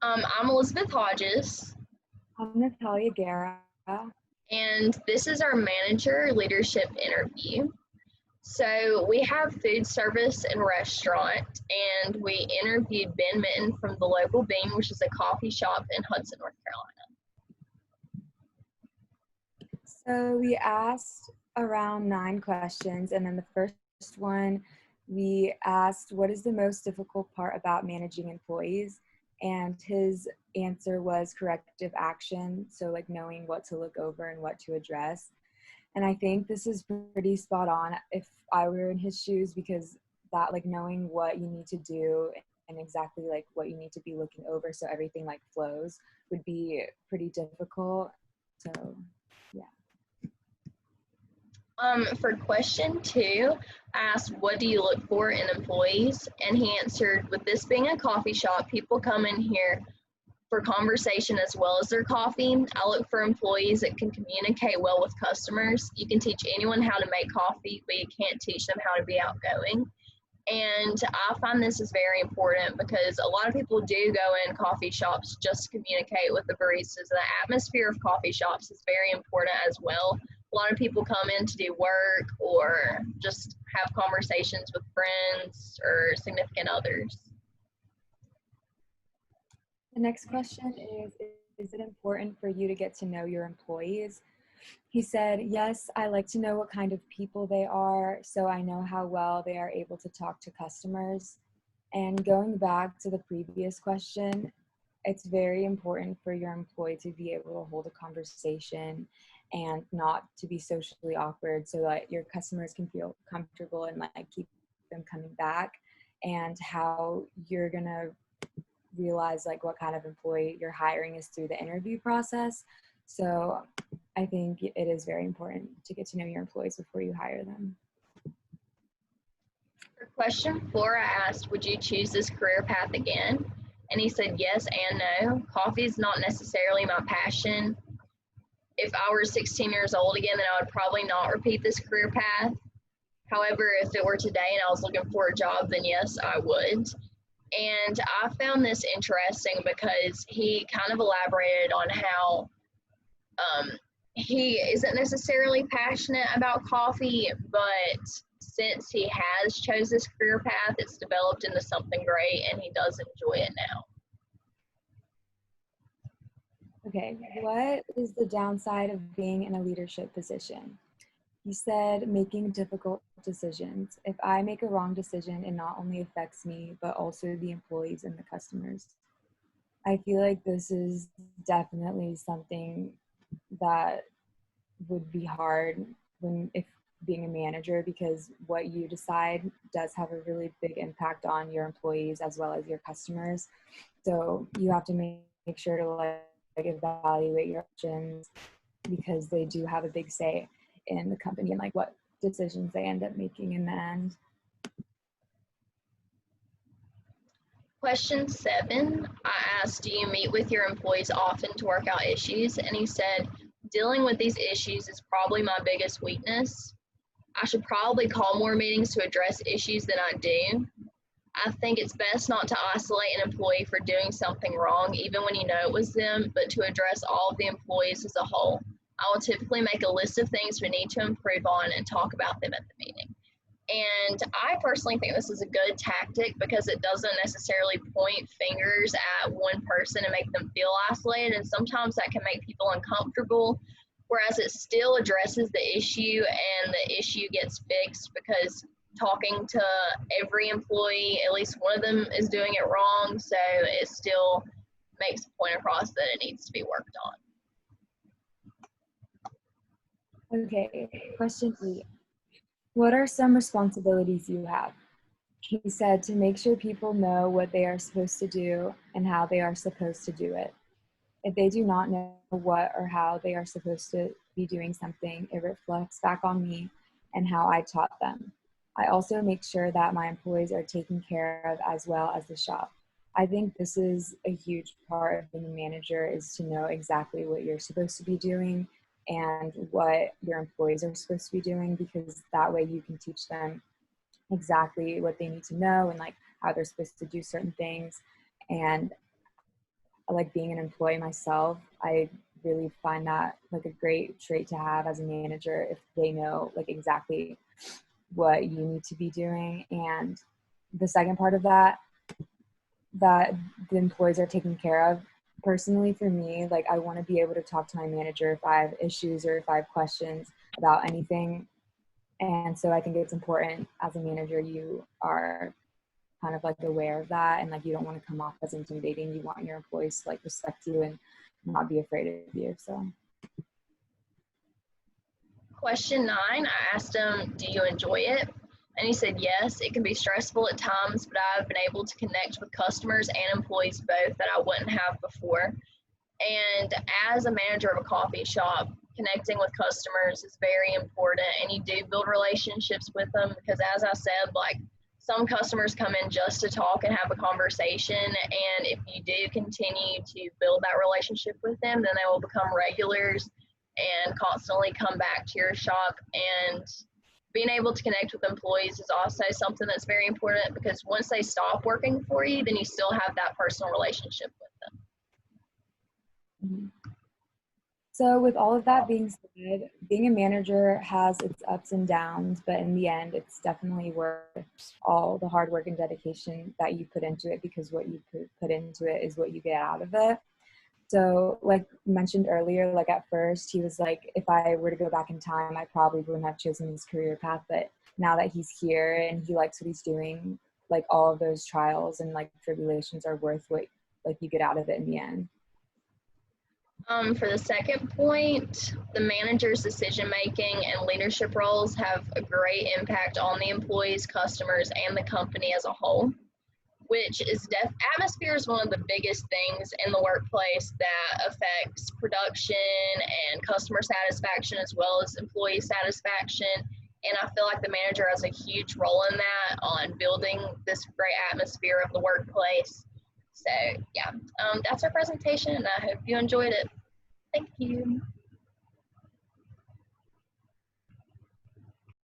I'm Elizabeth Hodges, I'm Natalia Guerra. and this is our manager leadership interview. So we have food service and restaurant, and we interviewed Ben Minton from the local Bean, which is a coffee shop in Hudson, North Carolina. So we asked around 9 questions, and then the first one we asked, what is the most difficult part about managing employees? And his answer was corrective action, so like knowing what to look over and what to address. And I think this is pretty spot on if I were in his shoes, because that, like, knowing what you need to do and exactly like what you need to be looking over so everything like flows would be pretty difficult. So yeah. For question 2, I asked, what do you look for in employees? And he answered, with this being a coffee shop, people come in here for conversation as well as their coffee. I look for employees that can communicate well with customers. You can teach anyone how to make coffee, but you can't teach them how to be outgoing. And I find this is very important because a lot of people do go in coffee shops just to communicate with the baristas. The atmosphere of coffee shops is very important as well. A lot of people come in to do work or just have conversations with friends or significant others. The next question is it important for you to get to know your employees? He said, yes, I like to know what kind of people they are, so I know how well they are able to talk to customers. And going back to the previous question, it's very important for your employee to be able to hold a conversation and not to be socially awkward, so that your customers can feel comfortable and like keep them coming back. And how you're gonna realize like what kind of employee you're hiring is through the interview process. So I think it is very important to get to know your employees before you hire them. For question 4, I asked, would you choose this career path again? And he said yes and no. Coffee is not necessarily my passion. If I were 16 years old again, then I would probably not repeat this career path. However, if it were today and I was looking for a job, then yes, I would. And I found this interesting because he kind of elaborated on how he isn't necessarily passionate about coffee, but since he has chose this career path, it's developed into something great and he does enjoy it now. Okay, what is the downside of being in a leadership position? He said, making difficult decisions. If I make a wrong decision, it not only affects me, but also the employees and the customers. I feel like this is definitely something that would be hard if being a manager, because what you decide does have a really big impact on your employees as well as your customers. So you have to make sure to like evaluate your options, because they do have a big say in the company and like what decisions they end up making in the end. Question 7, I asked, do you meet with your employees often to work out issues? And he said, dealing with these issues is probably my biggest weakness. I should probably call more meetings to address issues than I do. I think it's best not to isolate an employee for doing something wrong, even when you know it was them, but to address all of the employees as a whole. I will typically make a list of things we need to improve on and talk about them at the meeting. And I personally think this is a good tactic because it doesn't necessarily point fingers at one person and make them feel isolated. And sometimes that can make people uncomfortable, whereas it still addresses the issue and the issue gets fixed because talking to every employee, at least one of them is doing it wrong. So it still makes a point across that it needs to be worked on. Okay, question 8. What are some responsibilities you have? He said to make sure people know what they are supposed to do and how they are supposed to do it. If they do not know what or how they are supposed to be doing something, it reflects back on me and how I taught them. I also make sure that my employees are taken care of as well as the shop. I think this is a huge part of being a manager, is to know exactly what you're supposed to be doing and what your employees are supposed to be doing, because that way you can teach them exactly what they need to know and like how they're supposed to do certain things. And like being an employee myself, I really find that like a great trait to have as a manager if they know like exactly what you need to be doing. And the second part of that, that the employees are taken care of. Personally, for me, like I want to be able to talk to my manager if I have issues or if I have questions about anything. And so I think it's important as a manager, you are kind of like aware of that, and like you don't want to come off as intimidating. You want your employees to like respect you and not be afraid of you. So Question 9, I asked him, do you enjoy it? And he said, yes, it can be stressful at times, but I've been able to connect with customers and employees both that I wouldn't have before. And as a manager of a coffee shop, connecting with customers is very important, and you do build relationships with them because, as I said, like some customers come in just to talk and have a conversation. And if you do continue to build that relationship with them, then they will become regulars and constantly come back to your shop. And being able to connect with employees is also something that's very important because once they stop working for you, then you still have that personal relationship with them. mhm. So with all of that being said, being a manager has its ups and downs, but in the end, it's definitely worth all the hard work and dedication that you put into it, because what you put into it is what you get out of it. So like mentioned earlier, like at first he was like, if I were to go back in time, I probably wouldn't have chosen this career path. But now that he's here and he likes what he's doing, like all of those trials and like tribulations are worth what like you get out of it in the end. For the second point, the manager's decision making and leadership roles have a great impact on the employees, customers, and the company as a whole. Which is atmosphere is one of the biggest things in the workplace that affects production and customer satisfaction as well as employee satisfaction. And I feel like the manager has a huge role in that on building this great atmosphere of the workplace. So yeah, that's our presentation, and I hope you enjoyed it. Thank you.